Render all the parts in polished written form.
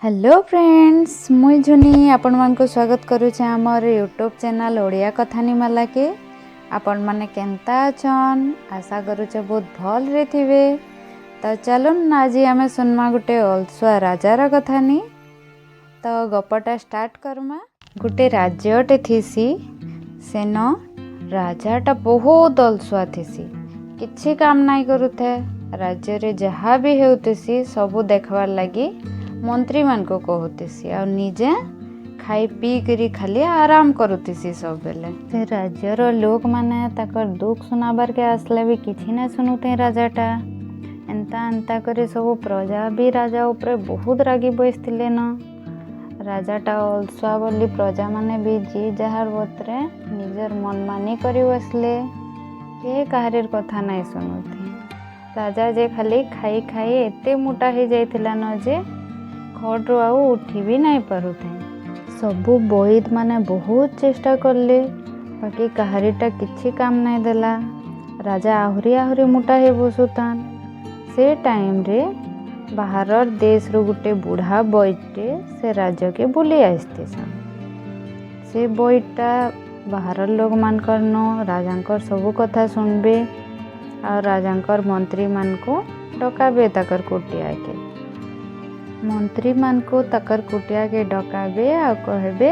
Hello friends मुई झुनी आपण मान को स्वागत करुचे आमर यूट्यूब चैनल ओडिया कथानीमाला के। आपण माने केंता अछन आशा करुचे बहुत भल रे थिबे। तो चलन आज आमे सुनमा गुटे अलसुआ राजार कथानी। तो गपटा स्टार्ट करमा। गुटे राज्यटे थिसी सेन राजाटा बहुत अलसुआ थिसी, किछि काम नाई करुथे। राज्य रे जहाँ भी हेउतिसी सबु देखबार लगी मंत्री मान को कहूतीसी आ निजे खाई पी करी खाली आराम करुतीसी सब बेले। से राज्यर लोक माने ताकर दुख सुनाबार के आसले भी किछि ना सुनुते। राजाटा एंता एंता करे सब प्रजा भी राजा ऊपर बहुत रागी बसथिले न। राजाटा अलसुआ बोली प्रजा माने भी जी जहार बतरे निजर मन मानी करी बसले, के काहरीर कथा नाई सुनुते। राजा जे खाली खाई खाई एते मोटा हो जाइथिला न जे खड़ू आउ उठी भी नहीं पारुथे। सबू बैद माने बहुत चेष्टा करले बाकी कहारीटा किछि काम नहीं देला। राजा आहुरी आहुरी मोटा हे बसुतान। से टाइम रे बाहर देश रो गुटे बुढ़ा बैदटे से राज्य के बुली आसते सन। से बैदटा बाहर लोग मानकर न राजांकर सबू कथा सुनबे और राजांकर मंत्री मान को डकाबे ताकर कुटिया के। मंत्री मान को तकर कुटिया के डकाबे आ कहबे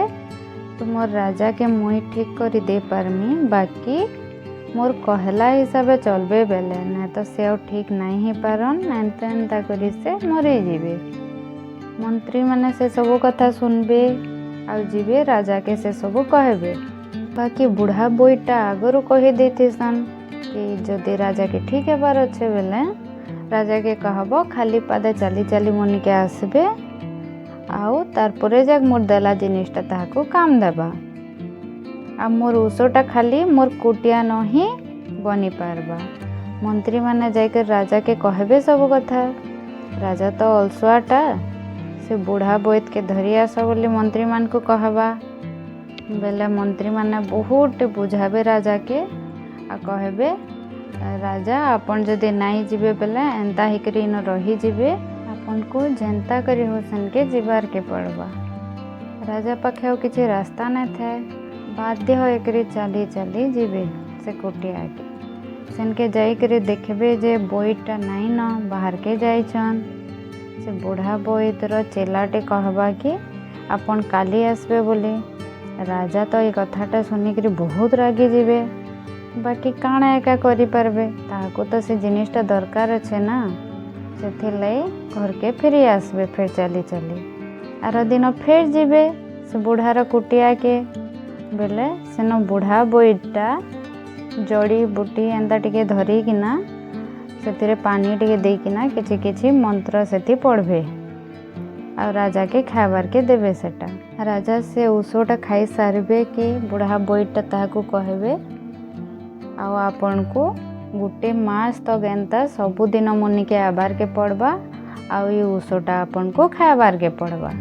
तुमर राजा के मुई ठीक करी दे पारमी, बाकी मोर कहला हिसाबे चलबे बेले ना तो से ठीक नहीं ही पारन एंता एंता करी से मरी जीवे। मंत्री माने से सब कथा सुनबे आ जीवे राजा के से सब कहबे। बाकी बुढ़ा बोईटा आगरू कही देथिसन कि जदि राजा के ठीक हेबार अच्छे बेले राजा के कहबो खाली पादे चली चली मनी के आसबे आउ तारपरे जाक मोर देला जिनिसटा ताहाको काम देबा आ मोर उसोटा खाली मोर कुटिया न ही बनी पारबा। मंत्री माने जाकर राजा के कहबे सब कथा। राजा तो अलसुआटा से बुढ़ा बोईत के धरी आस बोली मंत्री मान को कहबा बेले मंत्री माने बहुत बुझाबे राजा के आ कहबे राजा आपन जदि नाई जीवे बेले एंता हिकरी न रही जीवे, आपन को जनता करी होसन के जीवार के पड़बा। राजा पाखे और किसी रास्ता नहीं थे, बाध्य हो एकरी चली चली जीवे से कुटिया के। सेन के जाई करी देखबे जे बोईटा नहीं न बाहर के जाइछन। से बुढ़ा बोईतर चेलाटे कहबा कि आपन काली आसबे बोली। राजा तो ये कथाटा सुनिकरी बहुत रागी जीवे, बाकी काଣା एका करि पारबे ताहाको तो से जिनिसटा दरकार अच्छे ना। सेथिलाई घर के फेरी आसबे फिर चली चली आर दिन फिर जीवे से बुढ़ार कुटिया के बेले सेन बुढ़ा बोईटा जड़ी बूटी एंता टिके धरी किना सेतिरे पानी टिके देई किना किछि किछि मंत्र सेति पढ़बे आ राजा के खाबार के देबे। सेटा राजा से उसोटा खाई सारबे कि बुढ़ा बोईटा ताहाको कहबे आउ आपन को गुटे मास तक एंता सबुदिन मनी के आबार के पड़बा आउ ये उसोटा आपन को खाबार के पड़बा।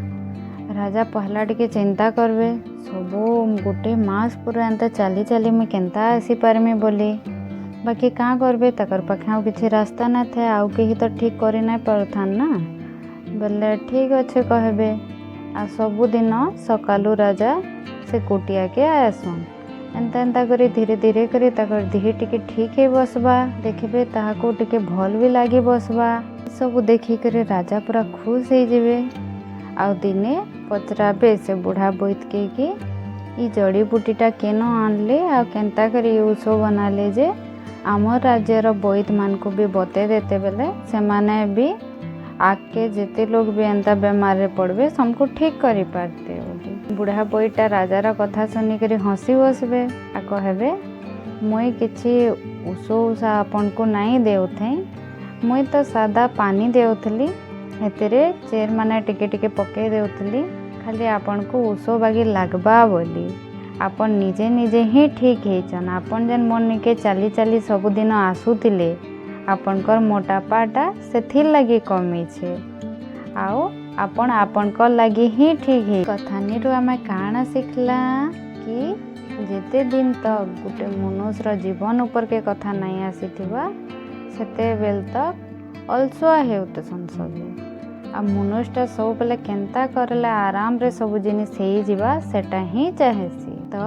राजा पहला टिके चिंता करबे सबू गुटे मास पूरा एंता चली चली मैं केंता आसी पारमी बोली। बाकी का करबे तकर पाखे आउ किछि रास्ता ना थे, आउ केही तो ठीक करि नाई पारथान ना। बोले ठीक अच्छे कहबे आ सबुदिन सकालू राजा से कुटिया के आसन। एंता एंता करी धीरे धीरे करी ताकर देह टिके ठीक है बसबा। देखबे ताहाको टिके भल भी लागी बसबा। सब देखी करे राजा पूरा खुश हो जीवे आउ दिने पचराबे से बुढ़ा बोईत के कि ई जड़ी बूटीटा केन आनले आ केंता करी ऊसो बनाले जे आम राज्यर बोईत मान को भी बते देते बेले से माने भी आके जेते लोग भी एंता बेमार रे पड़बे सबको ठीक करी पारते बोली। बुढ़ा बोईटा राजार कथा सुनिकरी हसी बसबे आ कहबे मुई किछि ऊसो ऊसा आपन को नहीं देउथै, मुई तो सादा पानी देउथली हेतिरे चेर माने टिके टिके पके देउथली खाली आपन को ऊसो बागी लागबा बोली। आपन निजे निजे ही ठीक हेचन। आपन जन मन के चाली चाली सबुदिन आसुतिले आपनकर मोटापाटा सेथिर लगी कमी छे आउ आपन आपनकर लगी ही ठीक है। कथानी रो आमे काना सिखला कि जेते दिन तक गुटे मनुष्यर जीवन ऊपर के कथा नहीं आसीथिबा सेते बेल तक अलसुआ हेउते संसबे आ मनुष्यटा सब बेले केन्ता करले आराम रे सब जिनिस हो जावा सेटा ही चाहेसी। तो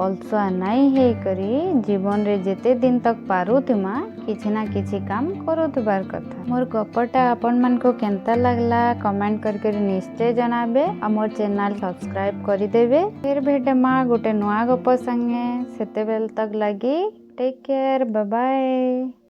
अलसुआ नहीं है करी जीवन रे जेते दिन तक पारुथिमा किछि ना किछि काम करुथबार कथा। मोर गपटा आपण मन को केन्ता लागला कमेंट करके निश्चय जनाबे आ मोर चैनल सब्सक्राइब कर देबे। फिर भेटमा गोटे नुआ गप संगे, सेते बेल तक लगी टेक केयर, बाय बाय।